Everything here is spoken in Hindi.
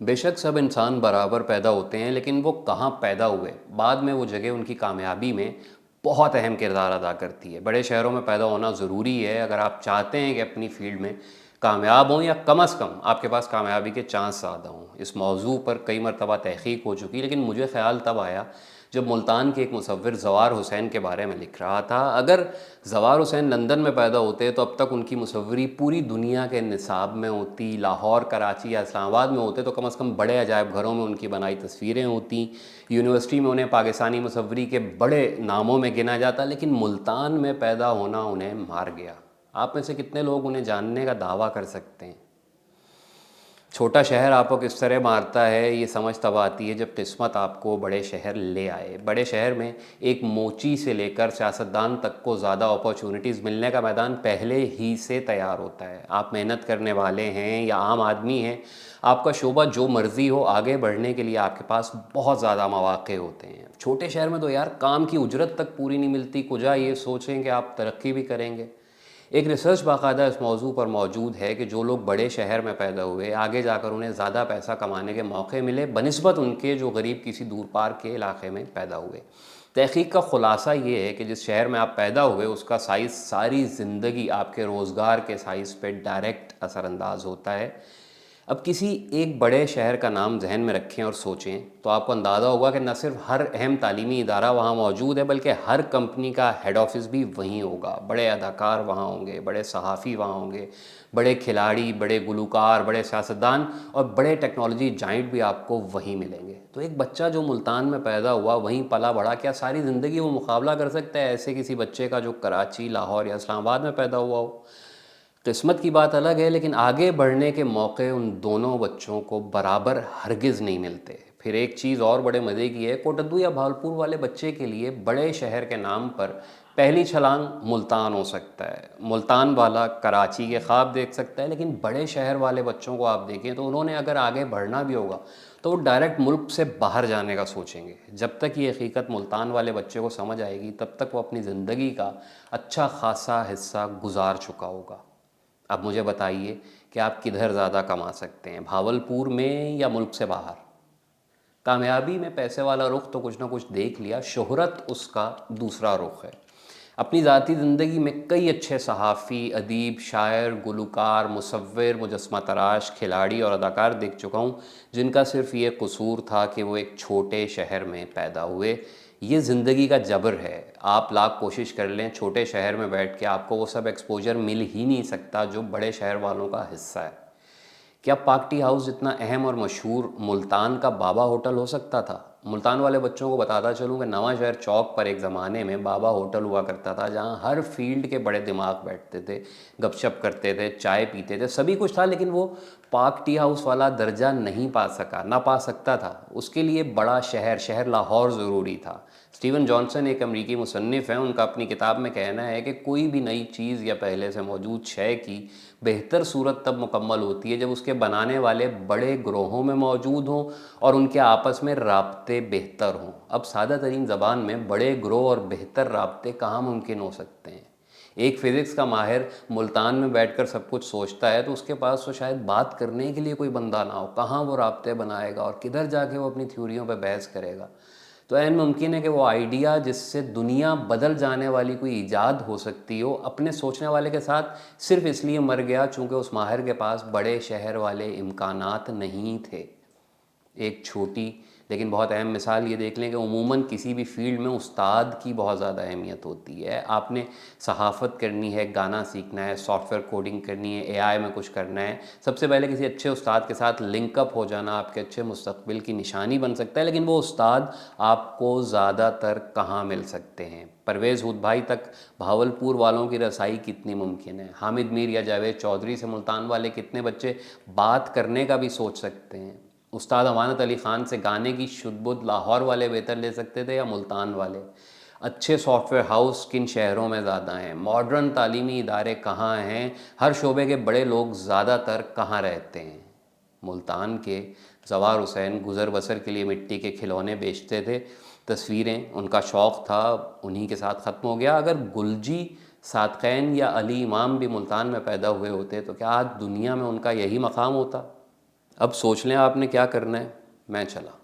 बेशक सब इंसान बराबर पैदा होते हैं, लेकिन वो कहाँ पैदा हुए, बाद में वो जगह उनकी कामयाबी में बहुत अहम किरदार अदा करती है। बड़े शहरों में पैदा होना ज़रूरी है अगर आप चाहते हैं कि अपनी फ़ील्ड में कामयाब हों, या कम अज़ कम आपके पास कामयाबी के चांस ज़्यादा हों। इस मौजू पर कई मरतबा तहक़ीक़ हो चुकी, लेकिन मुझे ख़्याल तब आया जब मुल्तान के एक मुसव्विर ज़वार हुसैन के बारे में लिख रहा था। अगर ज़वार हुसैन लंदन में पैदा होते तो अब तक उनकी मुसव्वरी पूरी दुनिया के निसाब में होती। लाहौर, कराची या इस्लामाबाद में होते तो कम से कम बड़े अजायब घरों में उनकी बनाई तस्वीरें होती। यूनिवर्सिटी में उन्हें पाकिस्तानी मुसव्वरी के बड़े नामों में गिना जाता, लेकिन मुल्तान में पैदा होना उन्हें मार गया। आप में से कितने लोग उन्हें जानने का दावा कर सकते हैं? छोटा शहर आपको किस तरह मारता है, ये समझ तब आती है जब किस्मत आपको बड़े शहर ले आए। बड़े शहर में एक मोची से लेकर सियासतदान तक को ज़्यादा अपॉर्चुनिटीज़ मिलने का मैदान पहले ही से तैयार होता है। आप मेहनत करने वाले हैं या आम आदमी हैं, आपका शोबा जो मर्ज़ी हो, आगे बढ़ने के लिए आपके पास बहुत ज़्यादा मौक़े होते हैं। छोटे शहर में तो यार काम की उजरत तक पूरी नहीं मिलती, कुजा ये सोचें कि आप तरक्की भी करेंगे। एक रिसर्च बाकायदा इस मौजू पर मौजूद है कि जो लोग बड़े शहर में पैदा हुए, आगे जाकर उन्हें ज़्यादा पैसा कमाने के मौके मिले बनिस्बत उनके जो गरीब किसी दूर पार के इलाके में पैदा हुए। तहकीक का ख़ुलासा ये है कि जिस शहर में आप पैदा हुए उसका साइज़ सारी ज़िंदगी आपके रोज़गार के साइज़ पे डायरेक्ट असरअंदाज होता है। अब किसी एक बड़े शहर का नाम जहन में रखें और सोचें तो आपको अंदाज़ा होगा कि न सिर्फ हर अहम तालीमी इदारा वहाँ मौजूद है, बल्कि हर कंपनी का हेड ऑफिस भी वहीं होगा। बड़े अदाकार वहाँ होंगे, बड़े सहाफ़ी वहाँ होंगे, बड़े खिलाड़ी, बड़े गुलकार, बड़े सियासतदान और बड़े टेक्नोलॉजी जाइंट भी आपको वहीं मिलेंगे। तो एक बच्चा जो मुल्तान में पैदा हुआ, वहीं पला बड़ा, क्या सारी ज़िंदगी वो मुकाबला कर सकता है ऐसे किसी बच्चे का जो कराची, लाहौर या इस्लामाबाद में पैदा हुआ हो? किस्मत की बात अलग है, लेकिन आगे बढ़ने के मौके उन दोनों बच्चों को बराबर हरगिज़ नहीं मिलते। फिर एक चीज़ और बड़े मज़े की है, कोटद्दू या भावलपुर वाले बच्चे के लिए बड़े शहर के नाम पर पहली छलांग मुल्तान हो सकता है। मुल्तान वाला कराची के ख्वाब देख सकता है, लेकिन बड़े शहर वाले बच्चों को आप देखें तो उन्होंने अगर आगे बढ़ना भी होगा तो वो डायरेक्ट मुल्क से बाहर जाने का सोचेंगे। जब तक ये हकीकत मुल्तान वाले बच्चे को समझ आएगी, तब तक वो अपनी ज़िंदगी का अच्छा खासा हिस्सा गुजार चुका होगा। अब मुझे बताइए कि आप किधर ज़्यादा कमा सकते हैं, भावलपुर में या मुल्क से बाहर? कामयाबी में पैसे वाला रुख तो कुछ ना कुछ देख लिया, शोहरत उसका दूसरा रुख है। अपनी ज़ाती ज़िंदगी में कई अच्छे सहाफ़ी, अदीब, शायर, गुलकार, मुसव्विर, मुजस्मा तराश, खिलाड़ी और अदाकार देख चुका हूँ जिनका सिर्फ़ ये कसूर था कि वो एक छोटे शहर में पैदा हुए। ये ज़िंदगी का जबर है। आप लाख कोशिश कर लें, छोटे शहर में बैठ के आपको वो सब एक्सपोजर मिल ही नहीं सकता जो बड़े शहर वालों का हिस्सा है। क्या पार्क टी हाउस जितना अहम और मशहूर मुल्तान का बाबा होटल हो सकता था? मुल्तान वाले बच्चों को बताता चलूँ कि नवां शहर चौक पर एक ज़माने में बाबा होटल हुआ करता था, जहाँ हर फील्ड के बड़े दिमाग बैठते थे, गपशप करते थे, चाय पीते थे, सभी कुछ था, लेकिन वो पार्क टी हाउस वाला दर्जा नहीं पा सका, ना पा सकता था। उसके लिए बड़ा शहर लाहौर ज़रूरी था। स्टीवन जॉनसन एक अमरीकी मुसन्निफ़ हैं, उनका अपनी किताब में कहना है कि कोई भी नई चीज़ या पहले से मौजूद शय की बेहतर सूरत तब मुकम्मल होती है जब उसके बनाने वाले बड़े ग्रोहों में मौजूद हों और उनके आपस में राब्ते बेहतर हों। अब सादा तरीन ज़बान में बड़े ग्रोह और बेहतर राब्ते कहाँ मुमकिन हो सकते हैं? एक फ़िज़िक्स का माहिर मुल्तान में बैठकर सब कुछ सोचता है तो उसके पास तो शायद बात करने के लिए कोई बंदा ना हो। कहाँ वो राब्ते बनाएगा और किधर जाके वो अपनी थ्योरियों पर बहस करेगा? तो ऐन मुमकिन है कि वो आइडिया जिससे दुनिया बदल जाने वाली कोई ईजाद हो सकती हो, अपने सोचने वाले के साथ सिर्फ इसलिए मर गया चूँकि उस माहिर के पास बड़े शहर वाले इम्कानात नहीं थे। एक छोटी लेकिन बहुत अहम मिसाल ये देख लें कि उमूमन किसी भी फील्ड में उस्ताद की बहुत ज़्यादा अहमियत होती है। आपने सहाफ़त करनी है, गाना सीखना है, सॉफ्टवेयर कोडिंग करनी है, एआई में कुछ करना है, सबसे पहले किसी अच्छे उस्ताद के साथ लिंकअप हो जाना आपके अच्छे मुस्तकबिल की निशानी बन सकता है। लेकिन वो उस्ताद आपको ज़्यादातर कहाँ मिल सकते हैं? परवेज़ हुद भाई तक भावलपुर वालों की रसाई कितनी मुमकिन है? हामिद मीर या जावेद चौधरी से मुल्तान वाले कितने बच्चे बात करने का भी सोच सकते हैं? उस्ताद अमानत अली ख़ान से गाने की शुद्ध लाहौर वाले बेहतर ले सकते थे या मुल्तान वाले? अच्छे सॉफ्टवेयर हाउस किन शहरों में ज़्यादा हैं? मॉडर्न तालीमी इदारे कहाँ हैं? हर शोबे के बड़े लोग ज़्यादातर कहाँ रहते हैं? मुल्तान के ज़वार हुसैन गुज़र बसर के लिए मिट्टी के खिलौने बेचते थे, तस्वीरें उनका शौक़ था, उन्हीं के साथ ख़त्म हो गया। अगर गुलजी, सादक़ैन या अली इमाम भी मुल्तान में पैदा हुए होते तो क्या आज दुनिया में उनका यही मकाम होता? अब सोच लें आपने क्या करना है, मैं चला।